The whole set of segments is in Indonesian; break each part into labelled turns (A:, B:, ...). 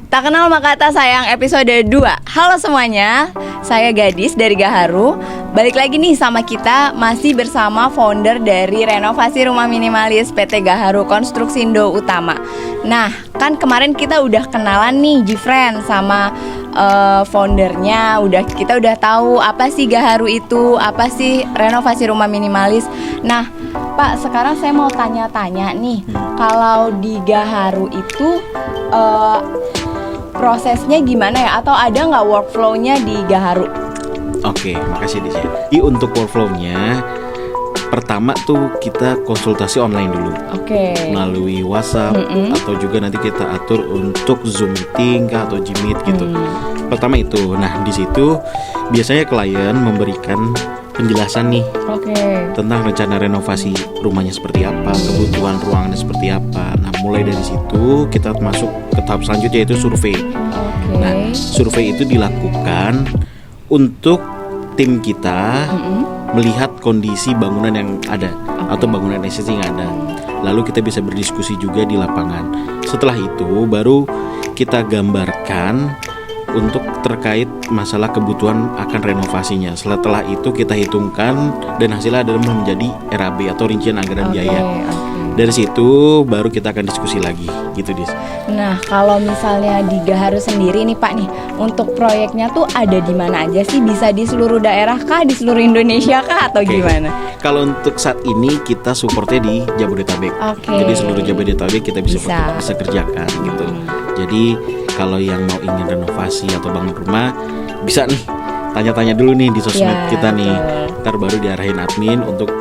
A: Tak kenal maka tak sayang episode 2. Halo semuanya, saya Gadis dari Gaharu. Balik lagi nih sama kita, masih bersama founder dari renovasi rumah minimalis PT Gaharu Konstruksindo Utama. Nah, kan kemarin kita udah kenalan nih Jifren sama foundernya. Kita udah tahu apa sih Gaharu itu, apa sih renovasi rumah minimalis. Nah Pak, sekarang saya mau tanya-tanya nih, kalau di Gaharu itu prosesnya gimana ya? Atau ada nggak workflow-nya di Gaharu?
B: Oke, makasih Dis ya. Jadi untuk workflow-nya, pertama tuh kita konsultasi online dulu.
A: Oke.
B: Melalui WhatsApp atau juga nanti kita atur untuk Zoom meeting kah atau Jimit gitu. Pertama itu. Nah, di situ biasanya klien memberikan penjelasan nih tentang rencana renovasi rumahnya seperti apa, kebutuhan ruangannya seperti apa. Nah, mulai dari situ kita masuk ke tahap selanjutnya, yaitu survei. Nah, survei itu dilakukan untuk tim kita melihat kondisi bangunan yang ada atau bangunan existing yang ada. Lalu kita bisa berdiskusi juga di lapangan. Setelah itu baru kita gambarkan untuk terkait masalah kebutuhan akan renovasinya. Setelah itu kita hitungkan dan hasilnya adalah menjadi RAB atau rincian anggaran biaya. Dari situ baru kita akan diskusi lagi gitu Dis.
A: Nah, kalau misalnya di Gaharu sendiri nih Pak nih, untuk proyeknya tuh ada di mana aja sih? Bisa di seluruh daerah kah, di seluruh Indonesia kah, atau gimana?
B: Kalau untuk saat ini kita supportnya di Jabodetabek. Jadi seluruh Jabodetabek kita bisa kerjakan gitu. Jadi kalau yang mau ingin renovasi atau bangun rumah, bisa nih tanya-tanya dulu nih di sosmed kita nih. Ntar baru diarahin admin untuk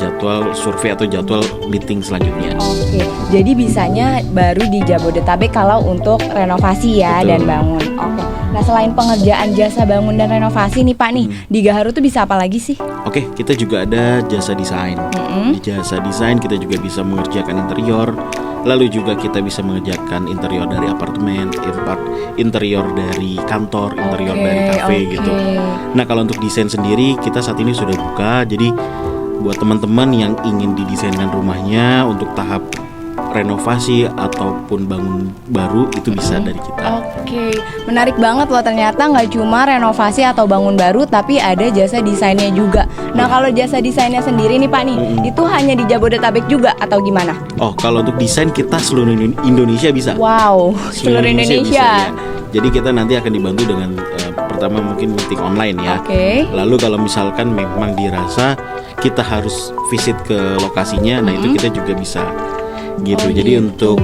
B: jadwal survei atau jadwal meeting selanjutnya.
A: Oke, jadi bisanya baru di Jabodetabek kalau untuk renovasi ya. Betul. Dan bangun. Oke. Nah, selain pengerjaan jasa bangun dan renovasi nih Pak nih, di Gaharu tuh bisa apa lagi sih?
B: Oke, kita juga ada jasa desain. Di jasa desain kita juga bisa mengerjakan interior. Lalu juga kita bisa mengerjakan interior dari apartemen, interior dari kantor, interior dari kafe gitu. Nah, kalau untuk desain sendiri kita saat ini sudah buka. Jadi buat teman-teman yang ingin didesainkan rumahnya untuk tahap renovasi ataupun bangun baru, itu bisa dari kita.
A: Oke, menarik banget loh, ternyata nggak cuma renovasi atau bangun baru, tapi ada jasa desainnya juga. Nah, kalau jasa desainnya sendiri nih Pak nih, itu hanya di Jabodetabek juga atau gimana? Oh,
B: kalau untuk desain kita seluruh Indonesia bisa.
A: Wow, seluruh Indonesia.
B: Bisa, ya. Jadi kita nanti akan dibantu dengan pertama mungkin meeting online ya. Lalu kalau misalkan memang dirasa kita harus visit ke lokasinya, nah itu kita juga bisa. Gitu. Jadi untuk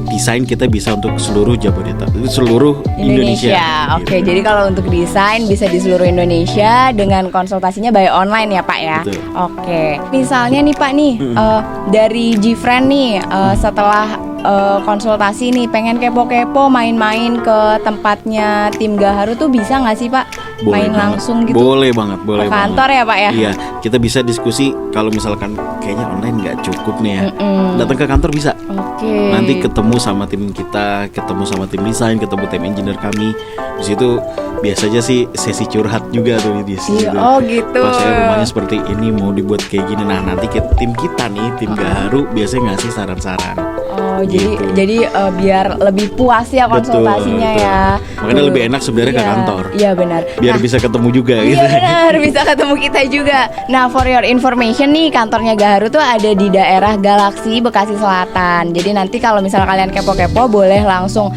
B: desain kita bisa untuk seluruh Jabodetabek, seluruh Indonesia.
A: Oke, jadi kalau untuk desain bisa di seluruh Indonesia dengan konsultasinya by online ya Pak ya.
B: Betul.
A: Oke. Misalnya nih Pak nih, dari Jifren nih setelah konsultasi nih pengen kepo-kepo main-main ke tempatnya tim Gaharu tuh bisa nggak sih Pak?
B: Boleh
A: main banget. Langsung gitu?
B: Boleh banget.
A: Ke kantor ya Pak ya?
B: Iya, kita bisa diskusi. Kalau misalkan kayaknya online nggak cukup nih ya, datang ke kantor bisa. Nanti ketemu sama tim kita, ketemu sama tim desain, ketemu tim engineer kami. Di situ biasanya sih sesi curhat juga tuh di situ.
A: Gitu.
B: Pas rumahnya seperti ini mau dibuat kayak gini. Nah, nanti tim kita nih, tim Gaharu biasanya ngasih saran-saran.
A: Gitu. Jadi biar lebih puas ya konsultasinya. Betul. Ya.
B: Makanya lebih enak sebenarnya ke kantor.
A: Iya benar.
B: Biar bisa ketemu juga gitu.
A: Iya benar, bisa ketemu kita juga. Nah, for your information nih, kantornya Gaharu tuh ada di daerah Galaksi, Bekasi Selatan. Jadi nanti kalau misalnya kalian kepo-kepo boleh langsung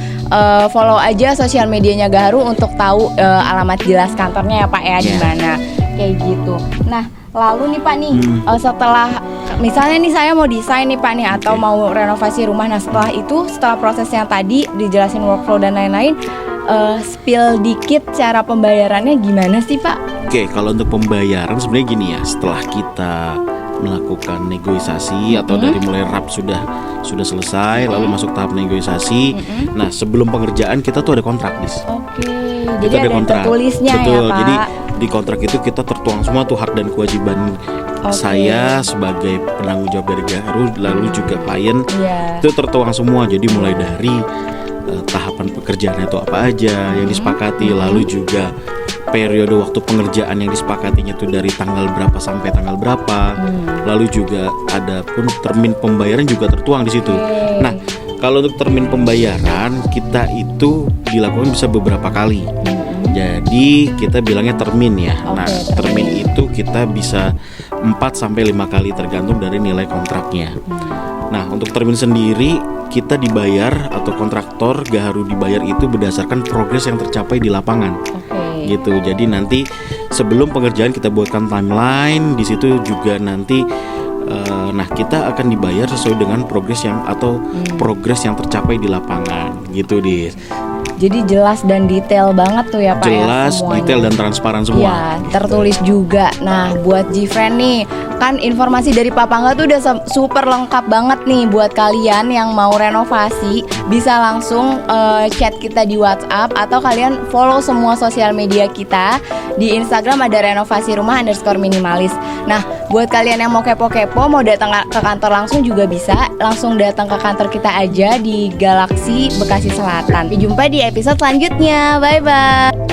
A: follow aja sosial medianya Gaharu untuk tahu alamat jelas kantornya ya Pak ya, di mana. Kayak gitu. Nah, lalu nih Pak nih, setelah misalnya nih saya mau desain nih Pak nih, atau mau renovasi rumah. Nah, setelah proses yang tadi dijelasin workflow dan lain-lain, spill dikit cara pembayarannya gimana sih Pak?
B: Oke, kalau untuk pembayaran sebenarnya gini ya, setelah kita melakukan negosiasi atau dari mulai RAP sudah selesai, lalu masuk tahap negosiasi. Nah, sebelum pengerjaan kita tuh ada kontrak, Dis.
A: Jadi ada kontrak tertulisnya.
B: Betul,
A: ya Pak.
B: Jadi di kontrak itu kita tertuang semua tuh hak dan kewajiban saya sebagai penanggung jawab dari Gaharu, lalu juga klien. Itu tertuang semua. Jadi mulai dari tahapan pekerjaannya itu apa aja yang disepakati, lalu juga periode waktu pengerjaan yang disepakatinya itu dari tanggal berapa sampai tanggal berapa. Lalu juga ada pun termin pembayaran juga tertuang di situ. Nah, Kalau untuk termin pembayaran kita itu dilakukan bisa beberapa kali. Jadi kita bilangnya termin ya. Nah, termin itu kita bisa 4 sampai 5 kali tergantung dari nilai kontraknya. Nah, untuk termin sendiri kita dibayar atau kontraktor Gaharu dibayar itu berdasarkan progres yang tercapai di lapangan. Gitu. Jadi nanti sebelum pengerjaan kita buatkan timeline, di situ juga nanti nah kita akan dibayar sesuai dengan progres yang tercapai di lapangan gitu Dis.
A: Jadi jelas dan detail banget tuh ya Pak.
B: Jelas,
A: ya,
B: detail dan transparan semua.
A: Ya, tertulis juga. Nah, buat Gfriend nih, kan informasi dari Papa Angga tuh udah super lengkap banget nih buat kalian yang mau renovasi. Bisa langsung chat kita di WhatsApp atau kalian follow semua sosial media kita. Di Instagram ada renovasi rumah _minimalis. Nah, buat kalian yang mau kepo-kepo, mau datang ke kantor langsung juga bisa. Langsung datang ke kantor kita aja di Galaxy Bekasi Selatan. Sampai jumpa di episode selanjutnya. Bye-bye.